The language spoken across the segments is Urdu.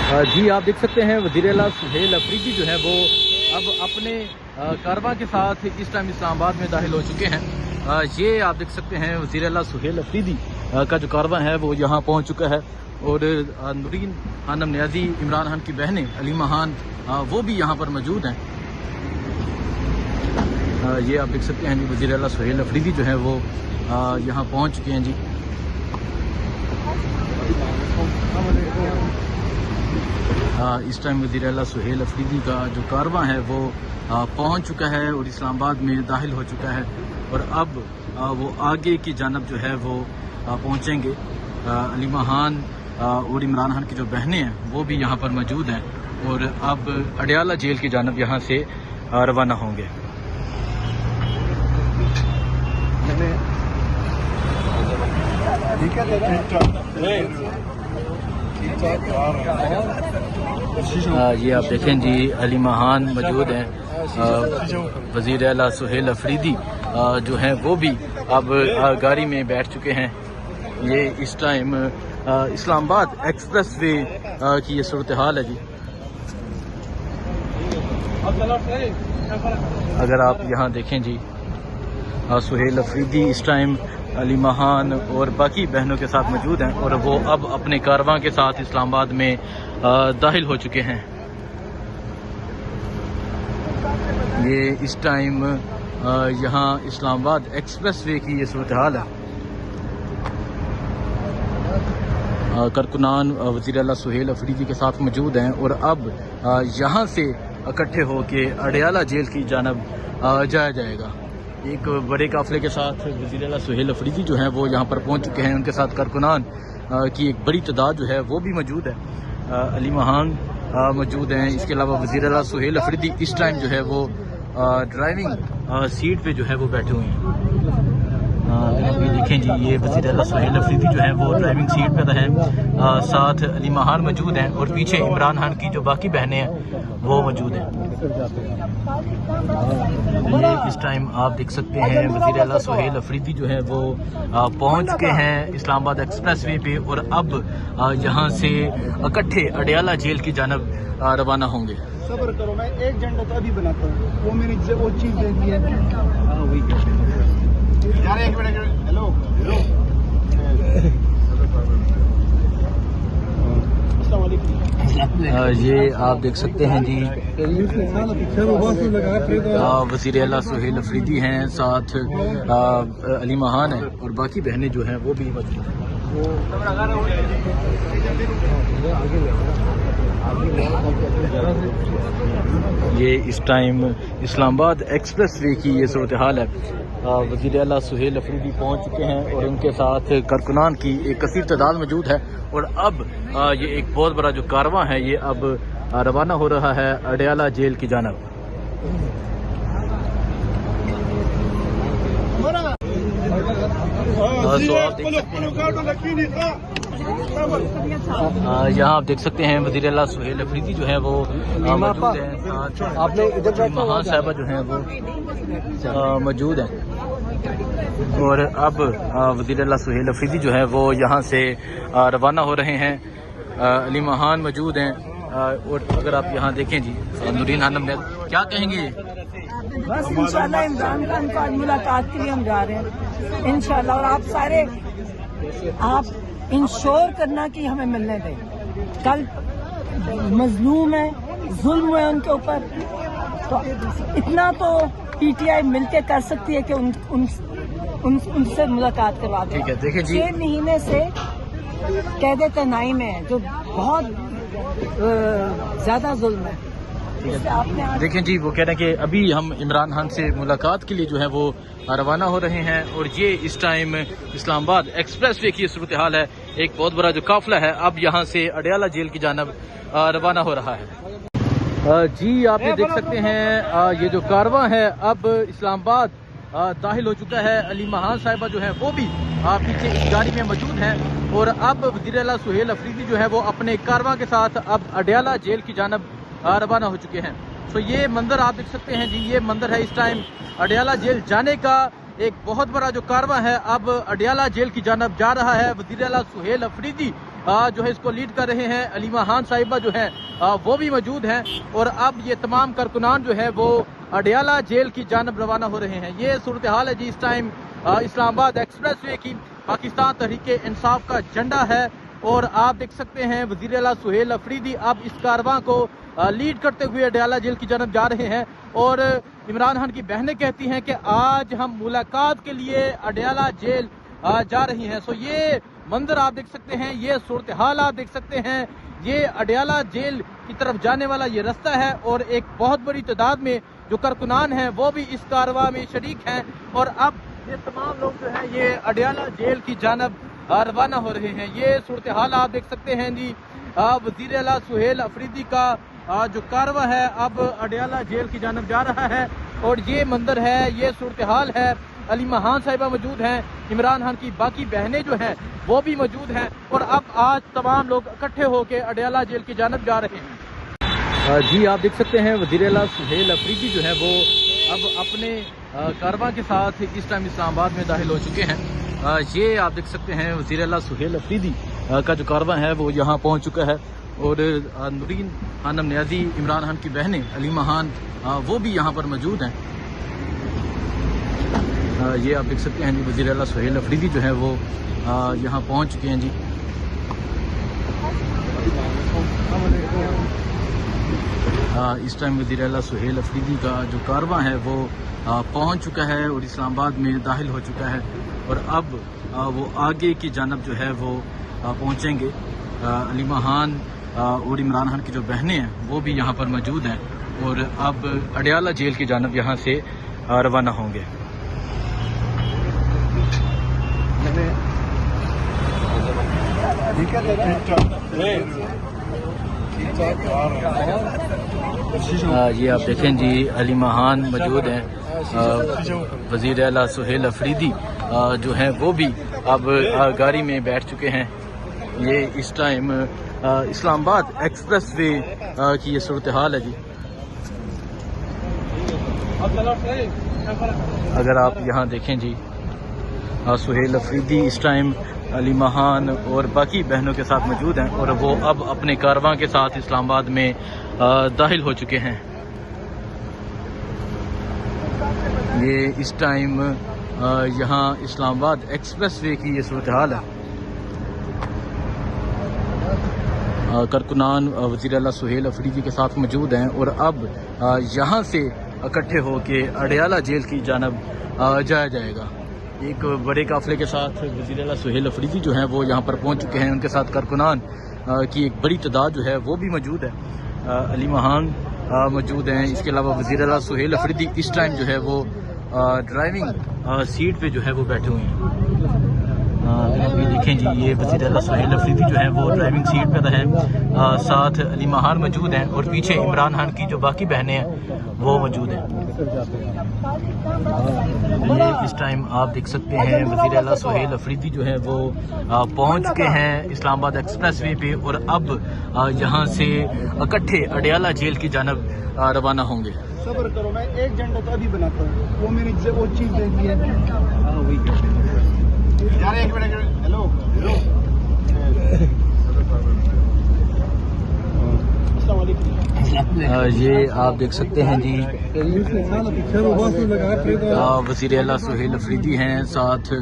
جی آپ دیکھ سکتے ہیں وزیر اعلیٰ سہیل افریدی جو ہے وہ اب اپنے کارواں کے ساتھ اس ٹائم اسلام آباد میں داخل ہو چکے ہیں۔ یہ آپ دیکھ سکتے ہیں وزیر اعلیٰ سہیل افریدی کا جو کارواں ہے وہ یہاں پہنچ چکا ہے، اور نورین خانم نیازی عمران خان کی بہنیں علیمہ خان وہ بھی یہاں پر موجود ہیں۔ یہ آپ دیکھ سکتے ہیں جی وزیر اعلیٰ سہیل افریدی جو ہے وہ یہاں پہنچ چکے ہیں جی۔ اس ٹائم وزیر اعلیٰ سہیل افریدی کا جو کارواں ہے وہ پہنچ چکا ہے اور اسلام آباد میں داخل ہو چکا ہے، اور اب وہ آگے کی جانب جو ہے وہ پہنچیں گے۔ علیمہ خان اور عمران خان کی جو بہنیں ہیں وہ بھی یہاں پر موجود ہیں، اور اب اڈیالہ جیل کی جانب یہاں سے روانہ ہوں گے۔ یہ آپ دیکھیں جی علیمہ خان موجود ہیں، وزیر اعلیٰ سہیل افریدی جو ہیں وہ بھی اب گاڑی میں بیٹھ چکے ہیں۔ یہ اس ٹائم اسلام آباد ایکسپریس وے کی یہ صورتحال ہے جی۔ اگر آپ یہاں دیکھیں جی سہیل افریدی اس ٹائم علیمہ خان اور باقی بہنوں کے ساتھ موجود ہیں، اور وہ اب اپنے کارواں کے ساتھ اسلام آباد میں داخل ہو چکے ہیں۔ یہ اس ٹائم یہاں اسلام آباد ایکسپریس وے کی یہ صورتحال ہے۔ کارکنان وزیر اعلیٰ سہیل افریدی کے ساتھ موجود ہیں، اور اب یہاں سے اکٹھے ہو کے اڈیالہ جیل کی جانب جایا جائے گا۔ ایک بڑے قافلے کے ساتھ وزیر اعلیٰ سہیل افریدی جو ہیں وہ یہاں پر پہنچ چکے ہیں، ان کے ساتھ کارکنان کی ایک بڑی تعداد جو ہے وہ بھی موجود ہے۔ علیمہ خان موجود ہیں، اس کے علاوہ وزیر اعلیٰ سہیل افریدی اس ٹائم جو ہے وہ ڈرائیونگ سیٹ پہ جو ہے وہ بیٹھے ہوئے ہیں۔ ابھی دیکھیں جی یہ وزیر اعلیٰ سہیل افریدی جو ہیں وہ ڈرائیونگ سیٹ پہ ہیں، ساتھ علیمہ خان موجود ہیں، اور پیچھے عمران خان کی جو باقی بہنیں ہیں وہ موجود ہیں۔ یہ اس ٹائم آپ دیکھ سکتے ہیں وزیر اعلیٰ سہیل افریدی جو ہے وہ پہنچ چکے ہیں اسلام آباد ایکسپریس وے پہ، اور اب یہاں سے اکٹھے اڈیالہ جیل کی جانب روانہ ہوں گے۔ صبر کرو، میں ایک جھنڈا تو ابھی بناتا ہوں، وہ میں نے وہ چیز دے دی ہے۔ ہیلو السلام علیکم۔ یہ آپ دیکھ سکتے ہیں جی وزیر اعلیٰ سہیل افریدی ہیں، ساتھ علیمہ خان ہیں، اور باقی بہنیں جو ہیں وہ بھی موجود ہیں۔ یہ اس ٹائم اسلام آباد ایکسپریس وے کی یہ صورتحال ہے۔ وزیر اعلیٰ سہیل افریدی پہنچ چکے ہیں، اور ان کے ساتھ کارکنان کی ایک کثیر تعداد موجود ہے، اور اب یہ ایک بہت بڑا جو کارواں ہے یہ اب روانہ ہو رہا ہے اڈیالہ جیل کی جانب۔ یہاں آپ دیکھ سکتے ہیں وزیر اعلیٰ سہیل افریدی جو ہے وہ موجود ہیں، علیمہ خان صاحبہ جو ہیں وہ موجود ہیں، اور اب وزیر اعلیٰ سہیل افریدی جو ہے وہ یہاں سے روانہ ہو رہے ہیں۔ علیمہ خان موجود ہیں، اور اگر آپ یہاں دیکھیں جی نورین خانم نے کیا کہیں گے؟ بس انشاءاللہ عمران خان کو آج ملاقات کے لیے ہم جا رہے ہیں انشاءاللہ، اور آپ سارے آپ انشور کرنا کہ ہمیں ملنے دیں۔ کل مظلوم ہے، ظلم ہے ان کے اوپر، تو اتنا تو پی ٹی آئی مل کے کر سکتی ہے کہ ان سے ملاقات کروا دیں۔ ٹھیک ہے، دیکھیں جی 6 مہینے سے قید تنہائی میں ہے، جو بہت زیادہ ظلم ہے۔ دیکھیں جی وہ کہہ رہے ہیں کہ ابھی ہم عمران خان سے ملاقات کے لیے جو ہے وہ روانہ ہو رہے ہیں، اور یہ اس ٹائم اسلام آباد ایکسپریس وے کی صورتحال ہے۔ ایک بہت بڑا جو قافلہ ہے اب یہاں سے اڈیالہ جیل کی جانب روانہ ہو رہا ہے۔ جی آپ یہ دیکھ سکتے ہیں یہ جو کارواں ہے اب اسلام آباد داخل ہو چکا ہے۔ علیمہ خان صاحبہ جو ہے وہ بھی پیچھے اس گاڑی میں موجود ہیں، اور اب وزیر اعلیٰ سہیل افریدی جو ہے وہ اپنے کارواں کے ساتھ اب اڈیالہ جیل کی جانب روانہ ہو چکے ہیں۔ تو یہ منظر آپ دیکھ سکتے ہیں جی، یہ منظر ہے اس ٹائم اڈیالہ جیل جانے کا۔ ایک بہت بڑا جو کارواں ہے اب اڈیالہ جیل کی جانب جا رہا ہے۔ وزیر اعلیٰ سہیل افریدی جو ہے اس کو لیڈ کر رہے ہیں علی مہان صاحبہ جو ہیں وہ بھی موجود ہیں، اور اب یہ تمام کارکنان جو ہے وہ اڈیالہ جیل کی جانب روانہ ہو رہے ہیں۔ یہ صورتحال ہے جی اس ٹائم اسلام آباد ایکسپریس وے کی۔ پاکستان تحریک انصاف کا جھنڈا ہے، اور آپ دیکھ سکتے ہیں وزیر اعلیٰ سہیل افریدی اب اس کارواں کو لیڈ کرتے ہوئے اڈیالہ جیل کی جانب جا رہے ہیں، اور عمران خان کی بہنیں کہتی ہیں کہ آج ہم ملاقات کے لیے اڈیالہ جیل جا رہی ہیں۔ سو یہ منظر آپ دیکھ سکتے ہیں، یہ صورتحال آپ دیکھ سکتے ہیں، یہ اڈیالہ جیل کی طرف جانے والا یہ رستہ ہے، اور ایک بہت بڑی تعداد میں جو کارکنان ہیں وہ بھی اس کارواں میں شریک ہیں، اور اب یہ تمام لوگ جو ہیں یہ اڈیالہ جیل کی جانب روانہ ہو رہے ہیں۔ یہ صورتحال آپ دیکھ سکتے ہیں جی، وزیر اعلیٰ سہیل افریدی کا جو کارواں ہے اب اڈیالہ جیل کی جانب جا رہا ہے، اور یہ منظر ہے، یہ صورتحال ہے۔ علی مہان صاحبہ موجود ہیں، عمران خان کی باقی بہنیں جو ہیں وہ بھی موجود ہیں، اور اب آج تمام لوگ اکٹھے ہو کے اڈیالہ جیل کی جانب جا رہے ہیں۔ جی آپ دیکھ سکتے ہیں وزیر اعلیٰ سہیل افریدی جو ہے وہ اب اپنے کارواں کے ساتھ اس ٹائم اسلام آباد میں داخل ہو چکے ہیں۔ یہ آپ دیکھ سکتے ہیں وزیر اعلیٰ سہیل افریدی کا جو کارواں ہے وہ یہاں پہنچ چکا ہے، اور نورین خانم نیازی عمران خان کی بہنیں علی مہان وہ بھی یہاں پر موجود ہیں۔ یہ آپ دیکھ سکتے ہیں جی وزیر اعلیٰ سہیل افریدی جو ہے وہ یہاں پہنچ چکے ہیں جی۔ اس ٹائم وزیر اعلیٰ سہیل افریدی کا جو کارواں ہے وہ پہنچ چکا ہے اور اسلام آباد میں داخل ہو چکا ہے، اور اب وہ آگے کی جانب جو ہے وہ پہنچیں گے۔ علی مہان اور عمران خان کی جو بہنیں ہیں وہ بھی یہاں پر موجود ہیں، اور اب اڈیالہ جیل کی جانب یہاں سے روانہ ہوں گے۔ یہ آپ دیکھیں جی علی مہان موجود ہیں، وزیر اعلیٰ سہیل افریدی جو ہیں وہ بھی اب گاڑی میں بیٹھ چکے ہیں۔ یہ اس ٹائم اسلام آباد ایکسپریس وے کی یہ صورتحال ہے جی۔ اگر آپ یہاں دیکھیں جی سہیل افریدی اس ٹائم علی مہان اور باقی بہنوں کے ساتھ موجود ہیں، اور وہ اب اپنے کارواں کے ساتھ اسلام آباد میں داخل ہو چکے ہیں۔ یہ اس ٹائم یہاں اسلام آباد ایکسپریس وے کی یہ صورتحال ہے۔ کارکنان وزیر اعلیٰ سہیل افریدی کے ساتھ موجود ہیں، اور اب یہاں سے اکٹھے ہو کے اڈیالہ جیل کی جانب جایا جائے گا۔ ایک بڑے قافلے کے ساتھ وزیر اعلیٰ سہیل افریدی جو ہیں وہ یہاں پر پہنچ چکے ہیں، ان کے ساتھ کارکنان کی ایک بڑی تعداد جو ہے وہ بھی موجود ہے۔ علی مہان موجود ہیں، اس کے علاوہ وزیر اعلیٰ سہیل افریدی اس ٹائم جو ہے وہ ڈرائیونگ سیٹ پہ جو ہے وہ بیٹھے ہوئے ہیں۔ ابھی دیکھیں جی یہ وزیر اعلیٰ سہیل افریدی جو ہے وہ ڈرائیونگ سیٹ پہ ہیں، ساتھ علی مہان موجود ہیں، اور پیچھے عمران خان کی جو باقی بہنیں ہیں وہ موجود ہیں۔ یہ اس ٹائم آپ دیکھ سکتے ہیں وزیر اعلیٰ سہیل افریدی جو ہے وہ پہنچ چکے ہیں اسلام آباد ایکسپریس وے پہ، اور اب یہاں سے اکٹھے اڈیالہ جیل کی جانب روانہ ہوں گے۔ صبر کرو، میں ایک جھنڈا تو ابھی بناتا ہوں، وہ میں نے وہ چیز دیکھ لی ہے۔ ہیلو السلام علیکم۔ یہ آپ دیکھ سکتے ہیں جی وزیر اعلیٰ سہیل افریدی ہیں، ساتھ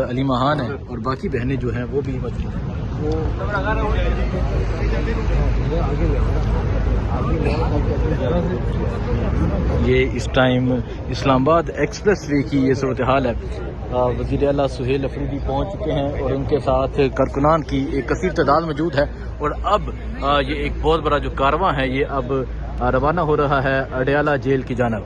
علی مہان ہیں، اور باقی بہنیں جو ہیں وہ بھی موجود ہیں۔ یہ اس ٹائم اسلام آباد ایکسپریس وے کی یہ صورتحال ہے۔ وزیر اعلیٰ سہیل افریدی پہنچ چکے ہیں، اور ان کے ساتھ کارکنان کی ایک کثیر تعداد موجود ہے، اور اب یہ ایک بہت بڑا جو کارواں ہے یہ اب روانہ ہو رہا ہے اڈیالہ جیل کی جانب۔